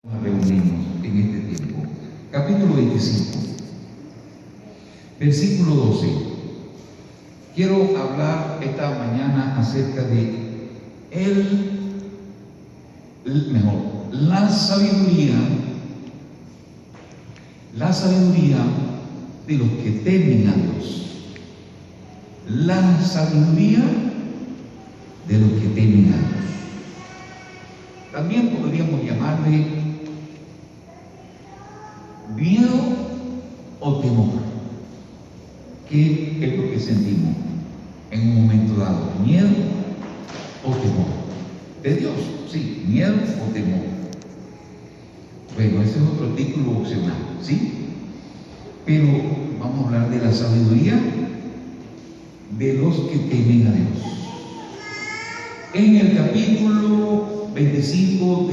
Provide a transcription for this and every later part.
Nos reunimos en este tiempo. Capítulo 25, versículo 12. Quiero hablar esta mañana acerca de la sabiduría de los que temen a Dios. La sabiduría de los que temen a Dios. También podríamos llamarle miedo o temor. ¿Qué es lo que sentimos en un momento dado? ¿Miedo o temor? De Dios, sí, miedo o temor. Bueno, ese es otro título opcional, ¿sí? Pero vamos a hablar de la sabiduría de los que temen a Dios. En el capítulo 25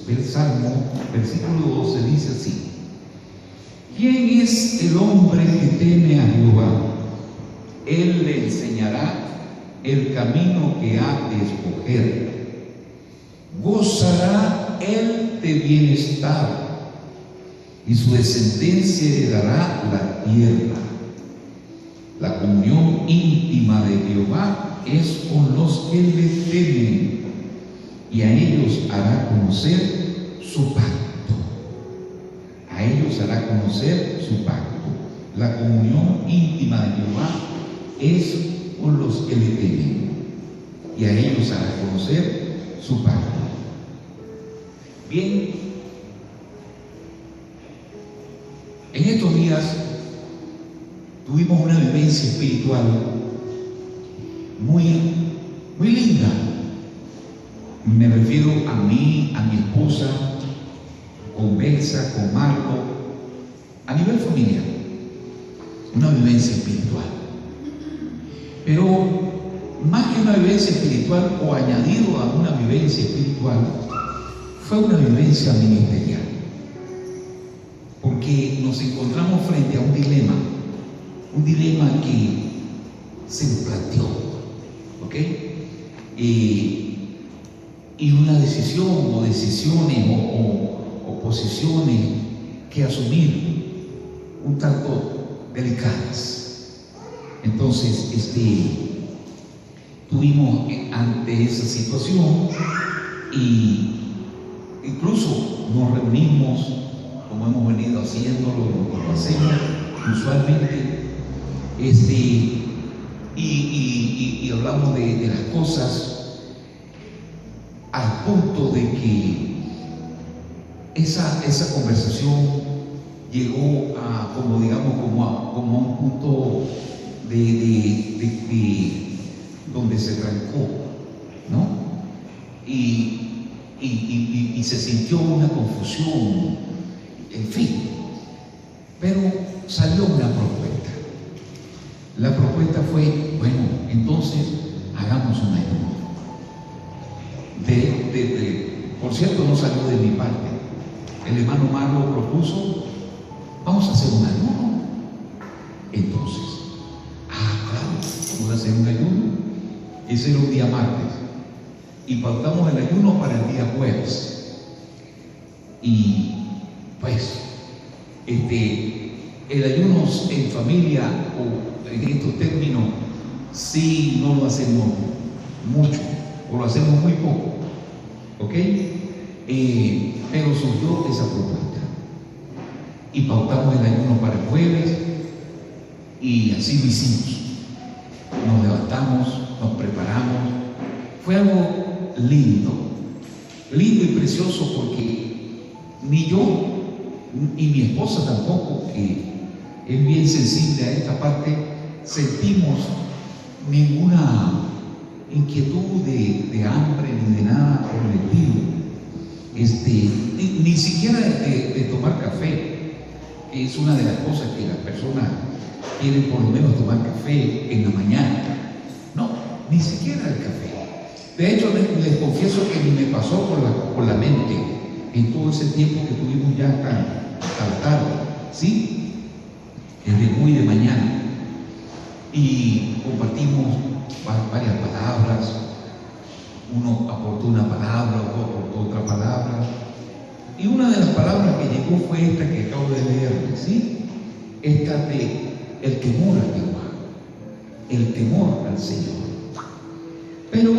del Salmo, versículo 12, dice así: ¿quién es el hombre que teme a Jehová? Él le enseñará el camino que ha de escoger. Gozará él de bienestar, y su descendencia heredará la tierra. La comunión íntima de Jehová es con los que le temen, y a ellos hará conocer su pacto. A ellos hará conocer su pacto. La comunión íntima de Jehová es con los que le temen, y a ellos hará conocer su pacto. Bien, en estos días tuvimos una vivencia espiritual muy linda. Me refiero a mí, a mi esposa, con Belsa, con Marco, a nivel familiar. Una vivencia espiritual. Pero más que una vivencia espiritual o añadido a una vivencia espiritual, fue una vivencia ministerial. Porque nos encontramos frente a un dilema que se nos planteó, ¿ok? Y una decisión o decisiones o posiciones que asumir un tanto delicadas. Entonces, tuvimos ante esa situación y incluso nos reunimos como hemos venido haciéndolo, como hacemos usualmente, y hablamos de las cosas al punto de que esa conversación llegó a, como a un punto de donde se trancó, ¿no? Y se sintió una confusión, en fin. Pero salió una propuesta. La propuesta fue, bueno, entonces hagamos un ayuno. Por cierto, no salió de mi parte. El hermano Marlo propuso, vamos a hacer un ayuno. Entonces, claro, vamos a hacer un ayuno. Ese era un día martes. Y pautamos el ayuno para el día jueves. Y pues, el ayuno en familia o en estos términos, sí, no lo hacemos mucho o lo hacemos muy poco, ¿ok? Pero surgió esa propuesta y pautamos el ayuno para el jueves y así lo hicimos. Nos levantamos, nos preparamos. Fue algo lindo y precioso, porque ni yo y mi esposa tampoco, que es bien sensible a esta parte, sentimos ninguna inquietud de hambre ni de nada por el estilo. Ni siquiera de tomar café, que es una de las cosas que las personas quieren, por lo menos tomar café en la mañana. No, ni siquiera el café. De hecho, les confieso que ni me pasó por la mente en todo ese tiempo que tuvimos ya tan tarde, ¿sí? Desde muy de mañana. Y compartimos varias palabras. Uno aportó una palabra, otro aportó otra palabra. Y una de las palabras que llegó fue esta que acabo de leer, ¿sí? Esta de el temor a Jehová, el temor al Señor. Pero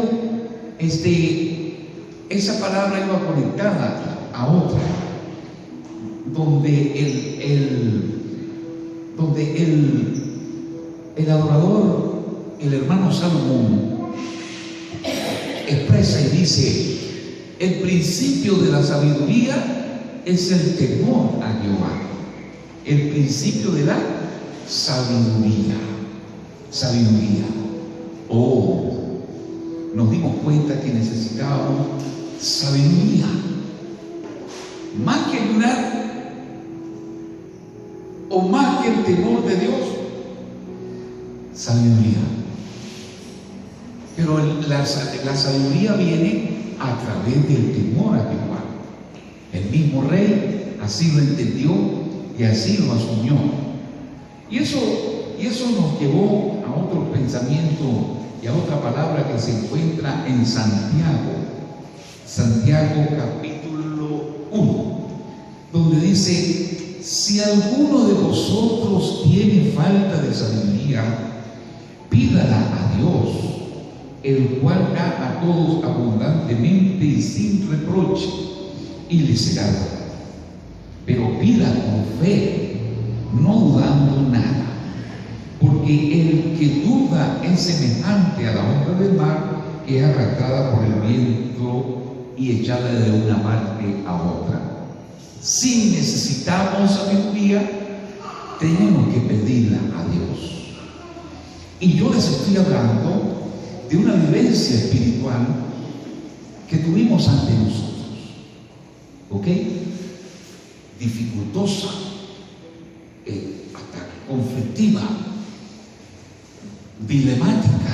esa palabra iba conectada a otra, donde el adorador, el hermano Salomón, expresa y dice: el principio de la sabiduría es el temor a Jehová. El principio de la sabiduría. Sabiduría. Oh, nos dimos cuenta que necesitábamos sabiduría. Más que ayunar, o más que el temor de Dios, sabiduría. Pero la sabiduría viene a través del temor a Jehová. El mismo rey así lo entendió y así lo asumió. Y eso nos llevó a otro pensamiento y a otra palabra que se encuentra en Santiago. Santiago capítulo 1, donde dice: si alguno de vosotros tiene falta de sabiduría, pídala a Dios, el cual da a todos abundantemente y sin reproche, y le será dado. Pero pida con fe, no dudando nada, porque el que duda es semejante a la onda del mar, que es arrastrada por el viento y echada de una parte a otra. Si necesitamos sabiduría, tenemos que pedirla a Dios. Y yo les estoy hablando de una vivencia espiritual que tuvimos ante nosotros, ¿ok? Dificultosa, hasta conflictiva, dilemática,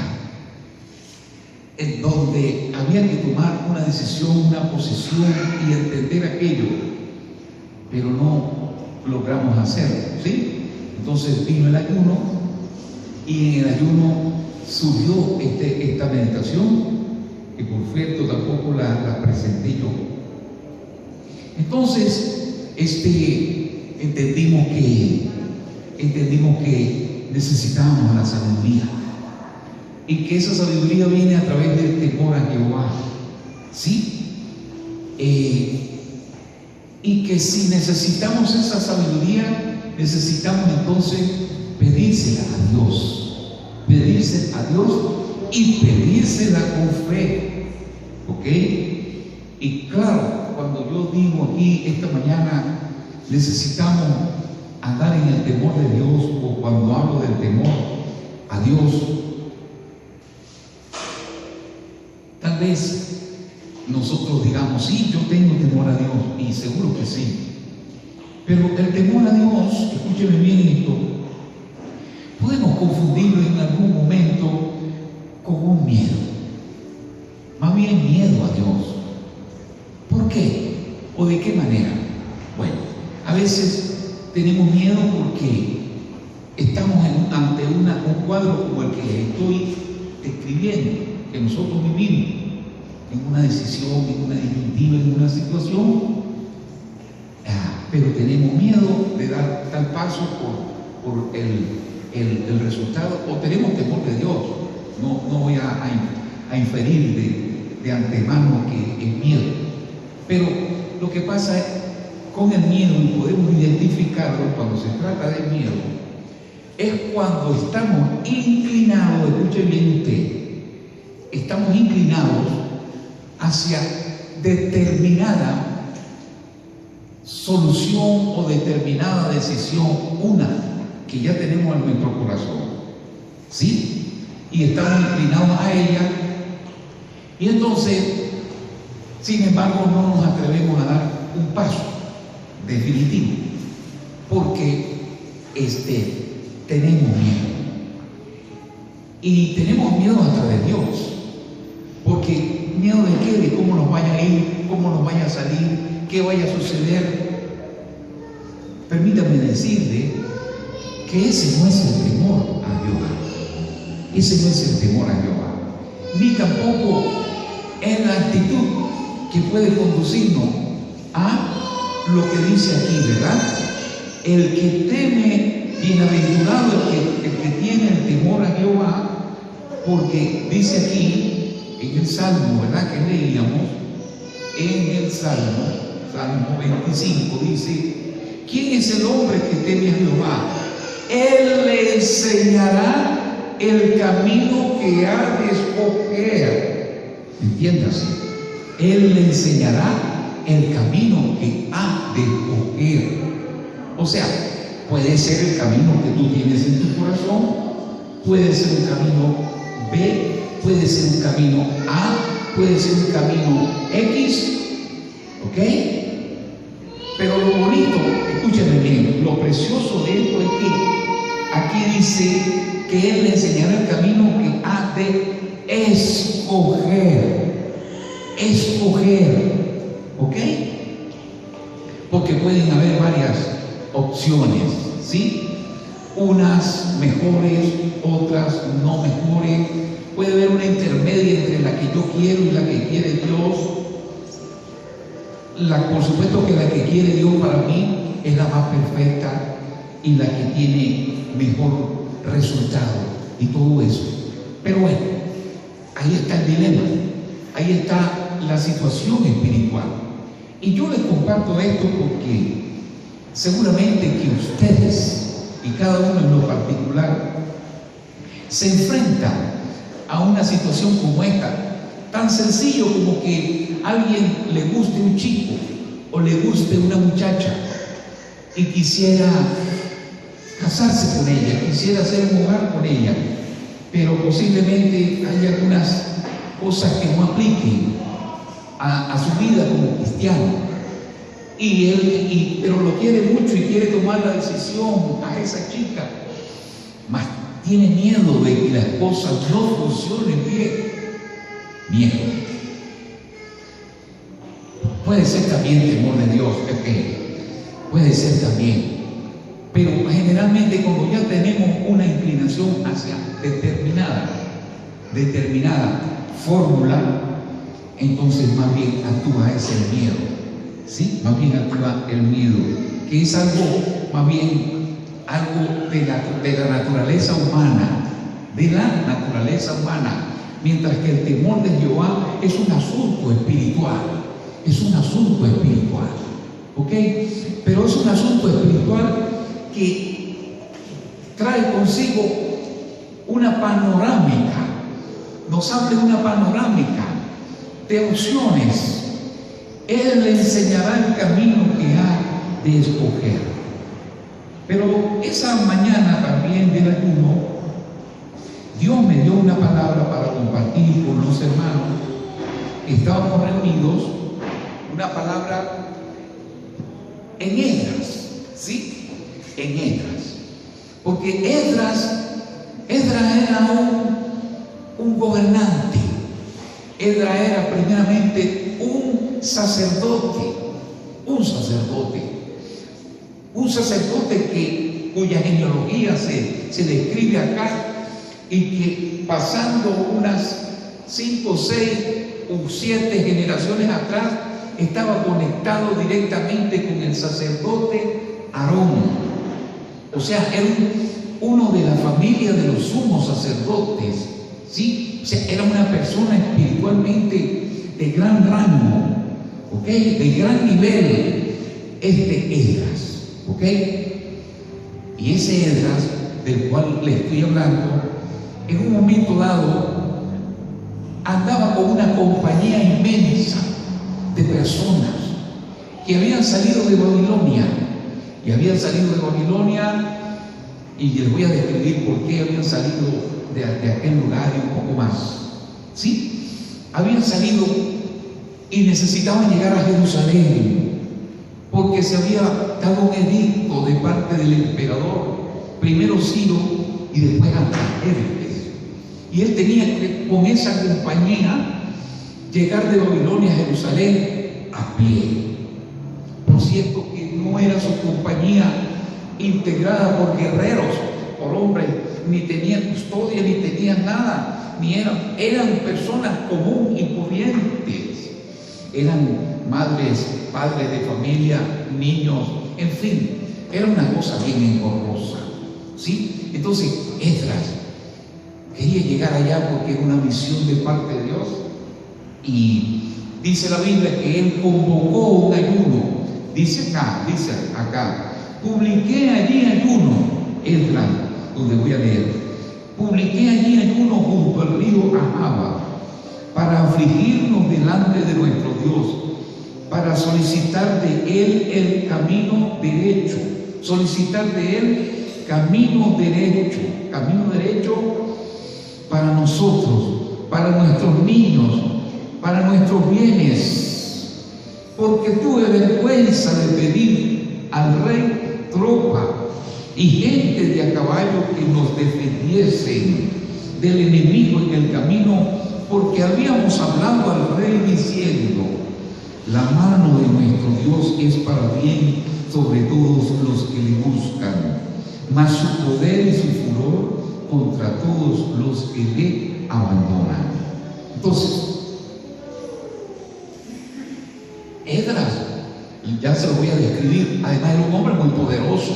en donde había que tomar una decisión, una posición y entender aquello, pero no logramos hacerlo, ¿sí? Entonces vino el ayuno, y en el ayuno surgió esta meditación, que por cierto tampoco la presenté yo. Entonces entendimos que necesitábamos la sabiduría, y que esa sabiduría viene a través del temor a Jehová, ¿sí? Y que si necesitamos esa sabiduría, necesitamos entonces pedírsela a Dios, pedírsela a Dios y pedírsela con fe, ¿ok? Y claro, cuando yo digo aquí esta mañana, necesitamos andar en el temor de Dios, o cuando hablo del temor a Dios, tal vez nosotros digamos: sí, yo tengo temor a Dios, y seguro que sí. Pero el temor a Dios, escúcheme bien esto, podemos confundirlo en algún momento con un miedo. Más bien miedo a Dios. ¿Por qué? ¿O de qué manera? Bueno, a veces tenemos miedo porque estamos ante un cuadro como el que estoy describiendo, que nosotros vivimos, en una decisión, en una disyuntiva, en una situación, pero tenemos miedo de dar tal paso por el resultado, o tenemos temor de Dios. No voy a inferir de antemano que es miedo, pero lo que pasa es, con el miedo, y podemos identificarlo cuando se trata del miedo, es cuando estamos inclinados, escuche bien usted, estamos inclinados hacia determinada solución o determinada decisión, una que ya tenemos en nuestro corazón, ¿sí? Y estamos inclinados a ella, y entonces, sin embargo, no nos atrevemos a dar un paso definitivo, porque tenemos miedo, y tenemos miedo hasta de Dios, porque miedo de qué, de cómo nos vaya a ir, cómo nos vaya a salir, qué vaya a suceder. Permítame decirle que ese no es el temor a Jehová, ese no es el temor a Jehová, ni tampoco es la actitud que puede conducirnos a lo que dice aquí, ¿verdad? El que teme, bienaventurado el que tiene el temor a Jehová, porque dice aquí en el Salmo, ¿verdad? Que leíamos, en el Salmo 25, dice: ¿quién es el hombre que teme a Jehová? Él le enseñará el camino que ha de escoger. Entiéndase, Él le enseñará el camino que ha de escoger. O sea, puede ser el camino que tú tienes en tu corazón, puede ser un camino B, puede ser un camino A, puede ser un camino X, ¿ok? Pero lo bonito, escúchame bien, lo precioso de esto es que aquí dice que Él le enseñará el camino que ha de escoger, ¿ok? Porque pueden haber varias opciones, ¿sí? Unas mejores, otras no mejores. Puede haber una intermedia entre la que yo quiero y la que quiere Dios. Por supuesto que la que quiere Dios para mí es la más perfecta y la que tiene mejor resultado y todo eso. Pero bueno, ahí está el dilema, ahí está la situación espiritual. Y yo les comparto esto porque seguramente que ustedes y cada uno en lo particular se enfrentan a una situación como esta, tan sencillo como que a alguien le guste un chico o le guste una muchacha y quisiera casarse con ella, quisiera hacer un hogar con ella, pero posiblemente hay algunas cosas que no apliquen a su vida como cristiano. Pero lo quiere mucho y quiere tomar la decisión a esa chica, mas tiene miedo de que las cosas no funcionen bien. Miedo. Puede ser también temor de Dios, puede ser también, pero generalmente cuando ya tenemos una inclinación hacia determinada fórmula, entonces más bien actúa ese miedo. ¿Sí? Más bien actúa el miedo, que es algo, más bien, algo de la naturaleza humana, mientras que el temor de Jehová es un asunto espiritual, ¿ok? Pero es un asunto espiritual que trae consigo una panorámica, nos abre una panorámica de opciones. Él le enseñará el camino que ha de escoger. Pero esa mañana también del ayuno, Dios me dio una palabra para compartir con los hermanos que estábamos reunidos, una palabra en Esdras, ¿sí? En Esdras. Porque Esdras era un gobernante. Esdras era primeramente un sacerdote cuya genealogía se describe acá, y que pasando unas 5, 6 o 7 generaciones atrás estaba conectado directamente con el sacerdote Aarón. O sea, era uno de la familia de los sumos sacerdotes, ¿sí? O sea, era una persona espiritualmente de gran rango, ¿ok? De gran nivel, Esdras, ¿ok? Y ese Esdras, del cual le estoy hablando, en un momento dado andaba con una compañía inmensa de personas que habían salido de Babilonia, y les voy a describir por qué habían salido de aquel lugar y un poco más, ¿sí? Habían salido y necesitaban llegar a Jerusalén, porque se había dado un edicto de parte del emperador, primero Ciro y después Artajerjes, y él tenía que, con esa compañía, llegar de Babilonia a Jerusalén a pie. Por cierto que no era su compañía integrada por guerreros, por hombres, ni tenían custodia, ni tenían nada, ni eran personas comunes y corrientes. Eran madres, padres de familia niños, en fin, era una cosa bien engorrosa, ¿sí? Entonces, Esdras quería llegar allá porque era una misión de parte de Dios, y dice la Biblia que él convocó un ayuno. Dice acá, publiqué allí ayuno, Esdras, donde voy a leer, publiqué allí ayuno junto al río Ahava, para afligirnos delante de nuestro Dios, para solicitar de Él el camino derecho, camino derecho para nosotros, para nuestros niños, para nuestros bienes, porque tuve vergüenza de pedir al rey tropa y gente de a caballo que nos defendiesen del enemigo en el camino, porque habíamos hablado al rey diciendo: la mano de nuestro Dios es para bien sobre todos los que le buscan, mas su poder y su furor contra todos los que le abandonan. Entonces, Esdras, ya se lo voy a describir, además era un hombre muy poderoso,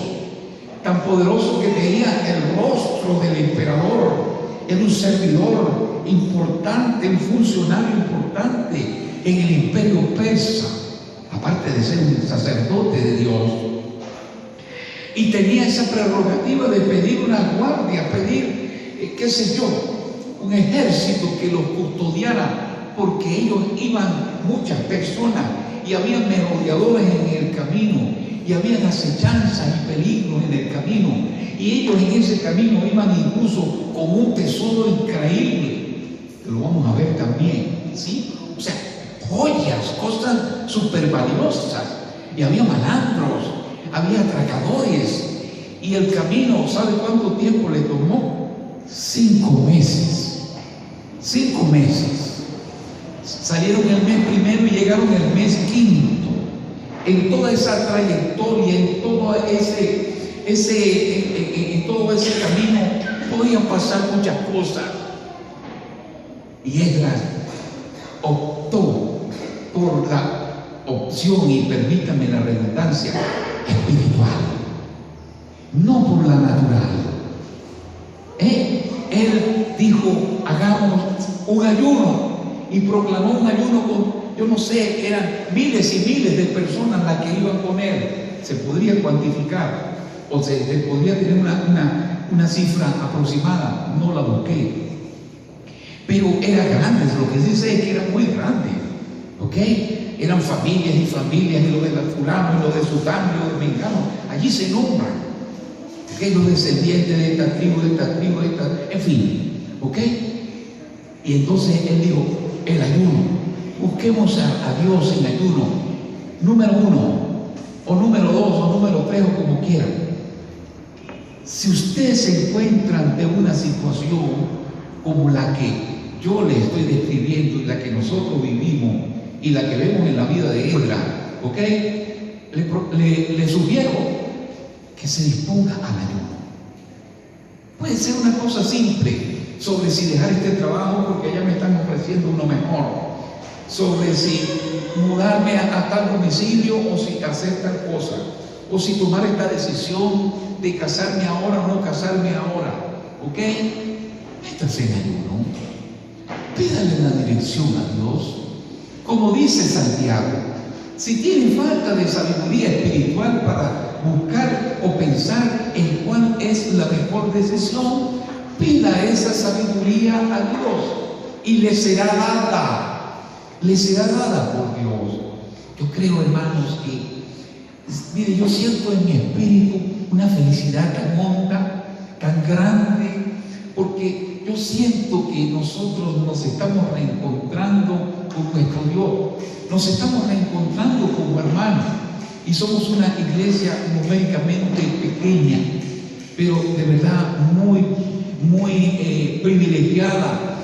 tan poderoso que tenía el rostro del emperador. Era un servidor importante, un funcionario importante en el imperio persa, aparte de ser un sacerdote de Dios, y tenía esa prerrogativa de pedir una guardia, pedir, qué sé yo, un ejército que los custodiara, porque ellos iban muchas personas y había merodeadores en el camino, y había acechanzas y peligros en el camino, y ellos en ese camino iban incluso con un tesoro increíble, que lo vamos a ver también, ¿sí? O sea, joyas, cosas súper valiosas, y había malandros, había atracadores, y el camino, ¿sabe cuánto tiempo le tomó? 5 meses. 5 meses. Salieron el mes primero y llegaron el mes quinto. En toda esa trayectoria, en todo ese camino, podían pasar muchas cosas. Y Esdras optó por la opción, y permítame la redundancia, espiritual, no por la natural. Él dijo: hagamos un ayuno, y proclamó un ayuno con, yo no sé, eran miles y miles de personas las que iban con él. Se podría cuantificar, o se podría tener una cifra aproximada, no la busqué, pero era grande. Lo que dice es que era muy grande, ¿ok? Eran familias y familias, y lo de fulano, y lo de sutano, y lo de mengano, allí se nombran, ¿ok? Los descendientes de esta tribu, en fin, ¿ok? Y entonces él dijo: el ayuno, busquemos a Dios en ayuno, número 1, o número 2, o número 3, o como quieran. Si usted se encuentra ante una situación como la que yo le estoy describiendo, y la que nosotros vivimos, y la que vemos en la vida de Esdras, ¿ok? Le sugiero que se disponga al ayuno. Puede ser una cosa simple, sobre si dejar este trabajo porque ya me están ofreciendo uno mejor, sobre si mudarme a tal domicilio, o si hacer tal cosa, o si tomar esta decisión de casarme ahora o no casarme ahora, ¿ok? Métase en ayuno, pídale la dirección a Dios. Como dice Santiago, si tiene falta de sabiduría espiritual para buscar o pensar en cuál es la mejor decisión, pida esa sabiduría a Dios, y le será dada por Dios. Yo creo, hermanos, que, mire, yo siento en mi espíritu una felicidad tan honda, tan grande, porque yo siento que nosotros nos estamos reencontrando con nuestro Dios, nos estamos reencontrando como hermanos, y somos una iglesia numéricamente pequeña, pero de verdad muy privilegiada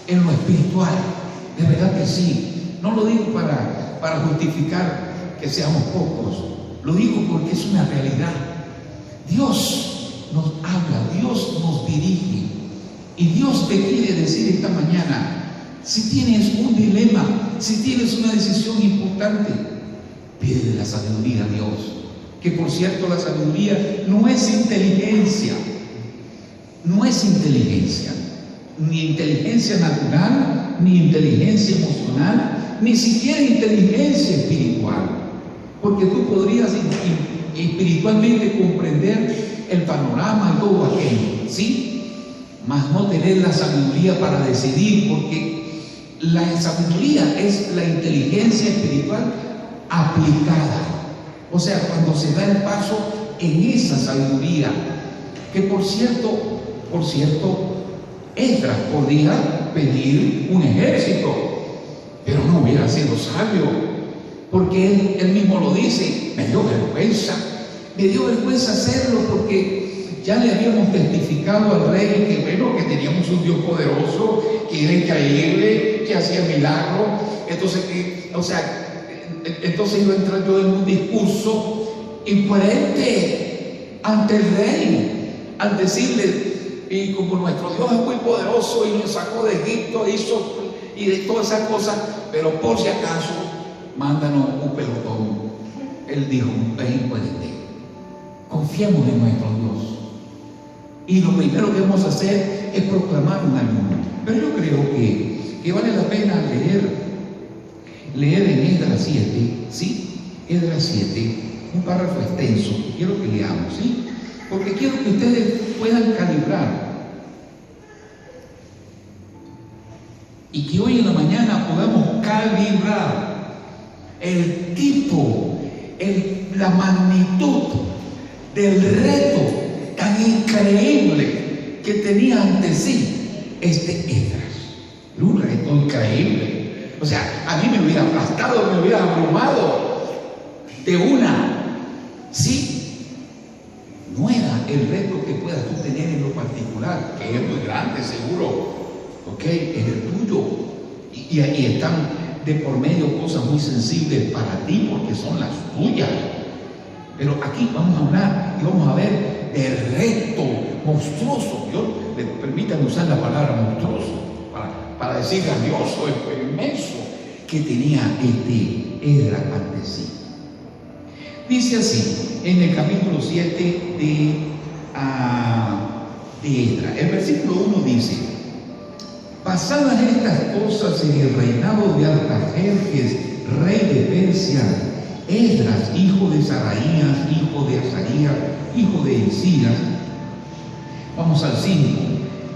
en lo espiritual, de verdad que sí. No lo digo para justificar que seamos pocos, lo digo porque es una realidad. Dios nos habla, Dios nos dirige, y Dios te quiere decir esta mañana: si tienes un dilema, si tienes una decisión importante, pídele la sabiduría a Dios. que por cierto la sabiduría no es inteligencia, no es inteligencia, ni inteligencia natural, ni inteligencia emocional, ni siquiera inteligencia espiritual, porque tú podrías espiritualmente comprender el panorama y todo aquello, ¿sí? Mas no tener la sabiduría para decidir, porque la sabiduría es la inteligencia espiritual aplicada. O sea, cuando se da el paso en esa sabiduría, que por cierto, Esdras podía pedir un ejército, pero no hubiera sido sabio, porque él mismo lo dice, me dio vergüenza hacerlo, porque ya le habíamos testificado al rey que bueno, que teníamos un Dios poderoso, que era increíble, que hacía milagros. Entonces iba a entrar yo en un discurso incoherente ante el rey, al decirle, y como nuestro Dios es muy poderoso y nos sacó de Egipto, hizo y de todas esas cosas, pero por si acaso, mándanos un pelotón. Él dijo, es incoherente. Confiemos en nuestro Dios. Y lo primero que vamos a hacer es proclamar un ayuno. Pero yo creo que vale la pena leer en Esdras 7, ¿sí? Esdras 7, un párrafo extenso. Quiero que leamos, ¿sí? Porque quiero que ustedes puedan calibrar. Y que hoy en la mañana podamos calibrar el tipo, la magnitud del reto tan increíble que tenía ante sí Esdras. Un reto increíble. O sea, a mí me hubiera aplastado, me hubiera abrumado de una. Sí, no era el reto que puedas tú tener en lo particular, que es muy grande, seguro. ¿Ok? Es el tuyo. Y están de por medio cosas muy sensibles para ti, porque son las tuyas. Pero aquí vamos a hablar y vamos a ver del reto monstruoso. Permítanme usar la palabra monstruoso para decir grandioso, inmenso, que tenía Esdras ante sí. Dice así, en el capítulo 7 de Esdras, el versículo 1 dice: pasadas estas cosas en el reinado de Artajerjes, rey de Persia, Esdras, hijo de Saraías, hijo de Azarías, hijo de Hilcías, vamos al 5,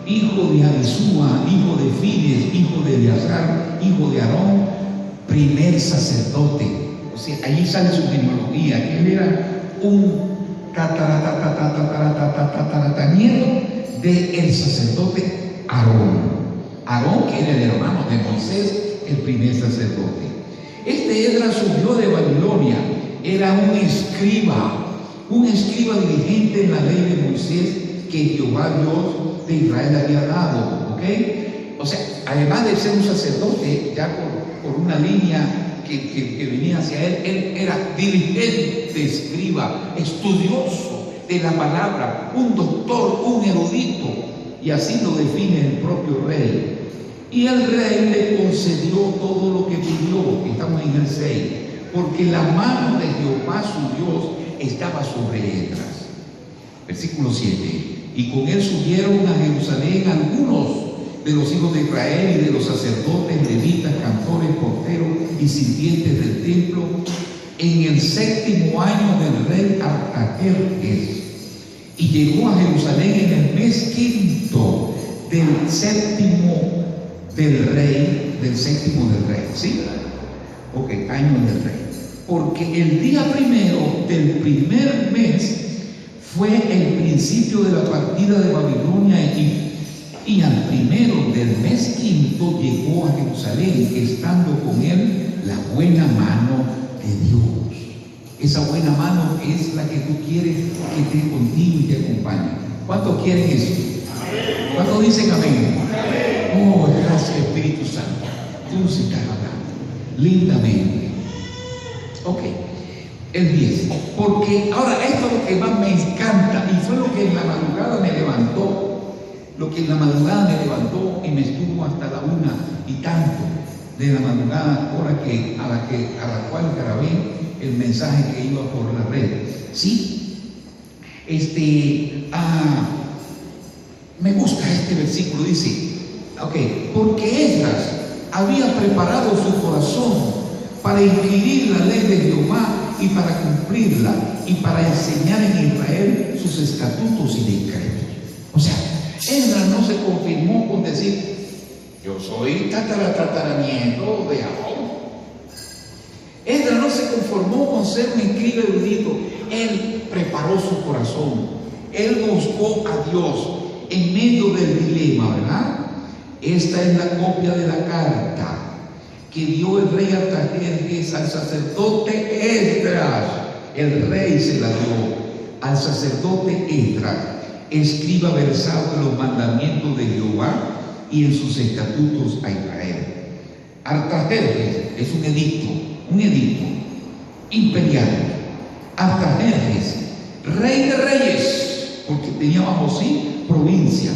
hijo de Abisúa, hijo de Fides, hijo de Eleazar, hijo de Aarón, primer sacerdote. O sea, allí sale su genealogía, que él era un tataranieto del sacerdote Aarón. Aarón, que era el hermano de Moisés, el primer sacerdote. Esdras subió de Babilonia, era un escriba dirigente en la ley de Moisés que Jehová Dios de Israel había dado, ¿ok? O sea, además de ser un sacerdote, ya por una línea que venía hacia él era dirigente, escriba, estudioso de la palabra, un doctor, un erudito, y así lo define el propio rey. Y el rey le concedió todo lo que pidió, estamos en el 6, porque la mano de Jehová su Dios estaba sobre Esdras. Versículo 7, y con él subieron a Jerusalén algunos de los hijos de Israel y de los sacerdotes, levitas, cantores, porteros y sirvientes del templo, en el 7º año del rey Artajerjes, y llegó a Jerusalén en el mes 5 del 7º del rey, ¿sí? Ok, año del rey. Porque el día primero del primer mes fue el principio de la partida de Babilonia y al primero del mes 5 llegó a Jerusalén, estando con él la buena mano de Dios. Esa buena mano es la que tú quieres que esté contigo y te acompañe. ¿Cuántos quieren eso? ¿Cuántos dicen amén? Oh, gracias Espíritu Santo. Tú sí estás hablando lindamente. Ok, el 10. Porque ahora esto es lo que más me encanta y fue lo que en la madrugada me levantó. Y me estuvo hasta la 1 y tanto de la madrugada, hora a la cual grabé el mensaje que iba por la red. ¿sí? Me gusta este versículo, dice, porque Esdras había preparado su corazón para inquirir la ley de Jehová y para cumplirla y para enseñar en Israel sus estatutos y decretos. O sea, Esdras no se conformó con decir, yo soy tataranieto de Aarón. Esdras no se conformó con ser un escriba erudito. Él preparó su corazón. Él buscó a Dios en medio del dilema, ¿verdad? Esta es la copia de la carta que dio el rey Artajerjes al sacerdote Esdras. El rey se la dio al sacerdote Esdras, escriba versado en los mandamientos de Jehová y en sus estatutos a Israel. Artajerjes es un edicto imperial. Artajerjes, rey de reyes, porque tenía bajo sí provincia.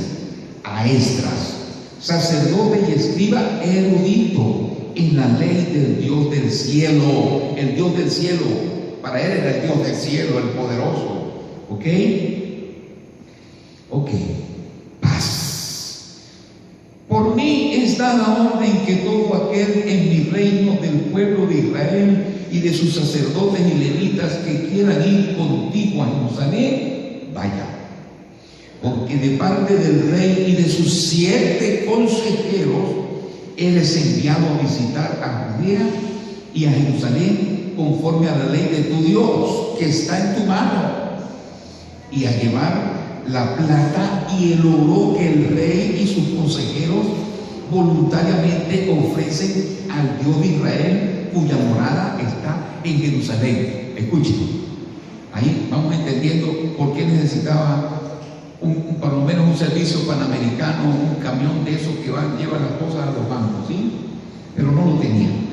A Esdras, sacerdote y escriba erudito en la ley del Dios del cielo. El Dios del cielo, para él era el Dios del cielo, el poderoso. ¿Ok? Paz. Por mí es dada orden que todo aquel en mi reino del pueblo de Israel y de sus sacerdotes y levitas que quieran ir contigo a Jerusalén, vaya. Porque de parte del rey y de sus 7 consejeros eres enviado a visitar a Judea y a Jerusalén conforme a la ley de tu Dios que está en tu mano, y a llevar la plata y el oro que el rey y sus consejeros voluntariamente ofrecen al Dios de Israel, cuya morada está en Jerusalén. Escuchen, ahí vamos entendiendo por qué necesitaba por lo menos un servicio panamericano, un camión de esos que llevan las cosas a los bancos, ¿sí? Pero no lo tenían.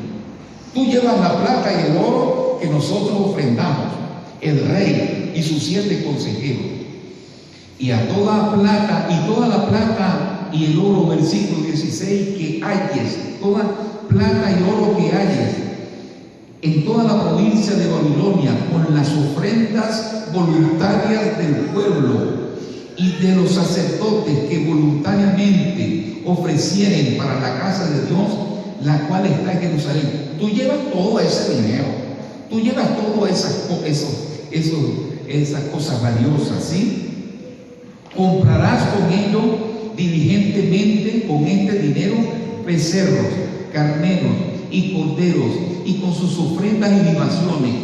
Tú llevas la plata y el oro que nosotros ofrendamos, el rey y sus 7 consejeros. Y a toda la plata y el oro, versículo 16, que halles, toda plata y oro que halles en toda la provincia de Babilonia, con las ofrendas voluntarias del pueblo y de los sacerdotes que voluntariamente ofrecieren para la casa de Dios, la cual está en Jerusalén. Tú llevas todo ese dinero, tú llevas todas esas cosas valiosas, ¿sí? Comprarás con ello diligentemente con este dinero becerros, carneros y corderos, y con sus ofrendas y libaciones,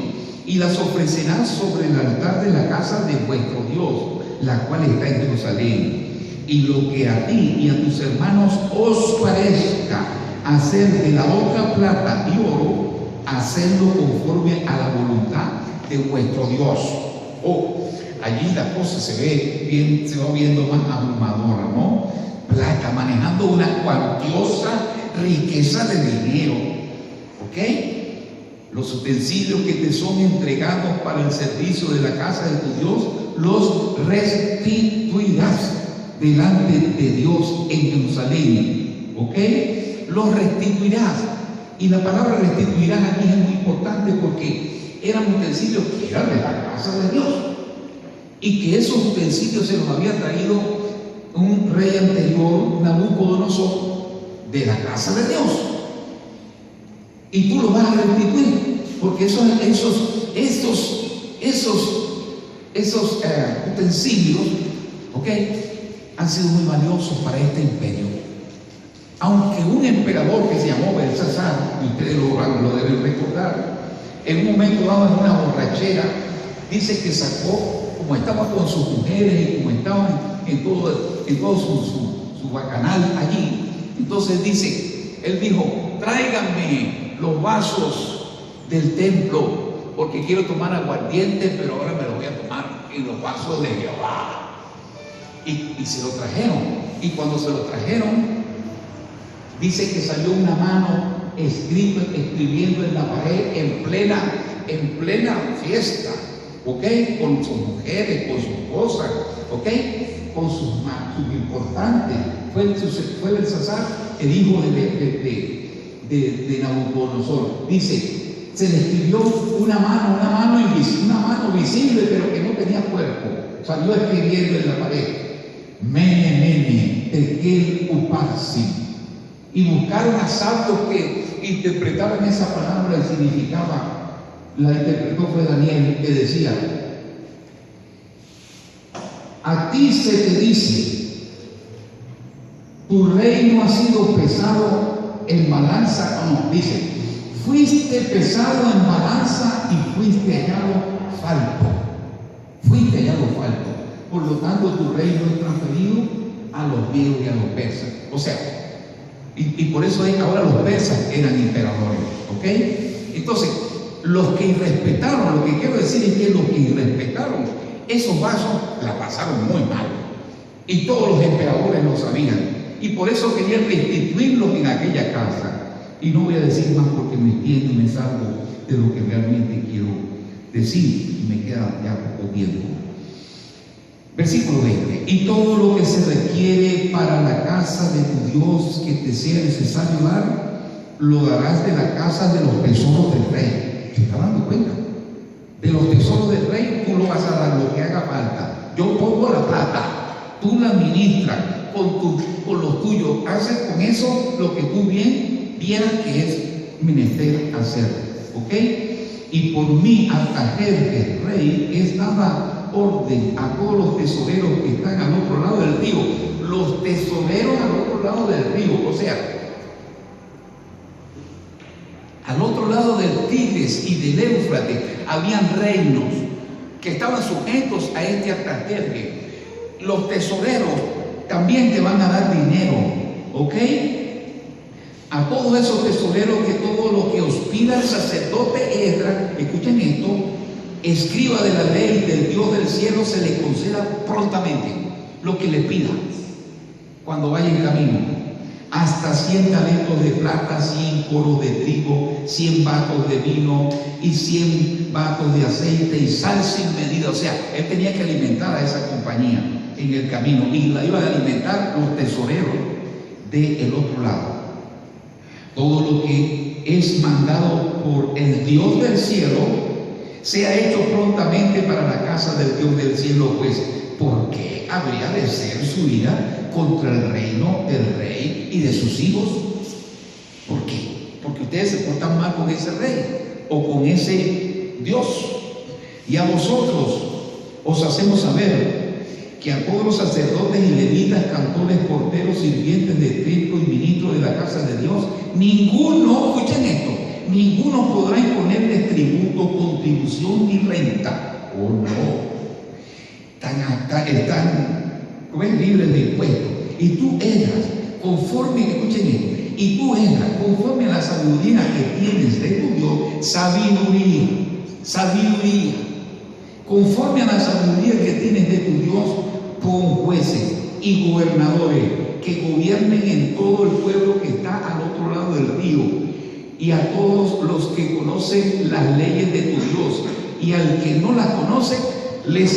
y las ofrecerás sobre el altar de la casa de vuestro Dios, la cual está en Jerusalén. Y lo que a ti y a tus hermanos os parezca hacer de la otra plata y oro, hacedlo conforme a la voluntad de vuestro Dios. Allí la cosa se va viendo más abrumadora, ¿no? Plata, manejando una cuantiosa riqueza de dinero, ¿ok? Los utensilios que te son entregados para el servicio de la casa de tu Dios, los restituirás delante de Dios en Jerusalén, ¿ok? Los restituirás. Y la palabra restituirás aquí es muy importante porque eran utensilios que eran de la casa de Dios, y que esos utensilios se los había traído un rey anterior, Nabucodonosor, de la casa de Dios, y tú los vas a restituir, porque esos utensilios, ¿ok?, han sido muy valiosos para este imperio. Aunque un emperador que se llamó Belsasar, y ustedes lo deben recordar, en un momento dado, en una borrachera, dice que sacó, como estaba con sus mujeres y como estaban en todo su bacanal allí, entonces dice, él dijo, tráiganme los vasos del templo, porque quiero tomar aguardiente, pero ahora me lo voy a tomar en los vasos de Jehová. Y se lo trajeron, y cuando se lo trajeron, dice que salió una mano escribiendo en la pared en plena fiesta, ¿ok? Con sus mujeres, con sus cosas, ¿ok? Con sus importantes. Fue Belsasar, el hijo de Nabucodonosor. Dice, se le escribió una mano visible, salió escribiendo en la pared, Mene, Mene, Tekel Uparsin. Y buscaron a sabios que interpretaban esa palabra y significaba, la interpretó fue Daniel, que decía, a ti se te dice, tu reino ha sido pesado en balanza, no, dice, fuiste pesado en balanza y fuiste hallado falto. Fuiste hallado falto. Por lo tanto, tu reino es transferido a los griegos y a los persas. O sea, y por eso es que ahora los persas eran emperadores. ¿Ok? Entonces, los que irrespetaron, lo que quiero decir es que los que irrespetaron esos vasos la pasaron muy mal. Y todos los emperadores lo sabían. Y por eso querían restituirlos en aquella casa. Y no voy a decir más porque me entiendo y me salgo de lo que realmente quiero decir. Y me queda ya poco tiempo. Versículo 20. Y todo lo que se requiere para la casa de tu Dios que te sea necesario dar, lo darás de la casa de los tesoros del rey. ¿Se está dando cuenta? De los tesoros del rey tú lo vas a dar lo que haga falta. Yo pongo la plata, tú la administras con los tuyos, haces con eso lo que tú bien vieras que es menester hacer. ¿Ok? Y por mí, Artajerjes, rey, es dada orden a todos los tesoreros que están al otro lado del río. Los tesoreros al otro lado del río, o sea, al otro lado del Tigris y del Éufrates habían reinos que estaban sujetos a este Artajerjes. Los tesoreros también te van a dar dinero, ¿ok? A todos esos tesoreros, que todo lo que os pida el sacerdote Esdras, escuchen esto, escriba de la ley del Dios del cielo, se le conceda prontamente lo que le pida cuando vaya en camino. Hasta 100 talentos de plata, 100 coros de trigo, 100 batos de vino y 100 batos de aceite y sal sin medida. O sea, él tenía que alimentar a esa compañía en el camino y la iban a alimentar los tesoreros del otro lado. Todo lo que es mandado por el Dios del cielo sea hecho prontamente para la casa del Dios del cielo, pues ¿por qué habría de ser su ira contra el reino del rey y de sus hijos? ¿Por qué? Porque ustedes se portan mal con ese rey o con ese Dios. Y a vosotros os hacemos saber que a todos los sacerdotes y levitas, cantores, porteros, sirvientes de templo y ministros de la casa de Dios, ninguno, escuchen esto, ninguno podrá imponerles tributo, contribución ni renta. Oh no, están libres de impuestos. Y tú Esdras, conforme, escuchen esto, y tú Esdras, conforme a la sabiduría que tienes de tu Dios, sabiduría, conforme a la sabiduría que tienes de tu Dios, pon jueces y gobernadores que gobiernen en todo el pueblo que está al otro lado del río, y a todos los que conocen las leyes de tu Dios, y al que no las conoce, les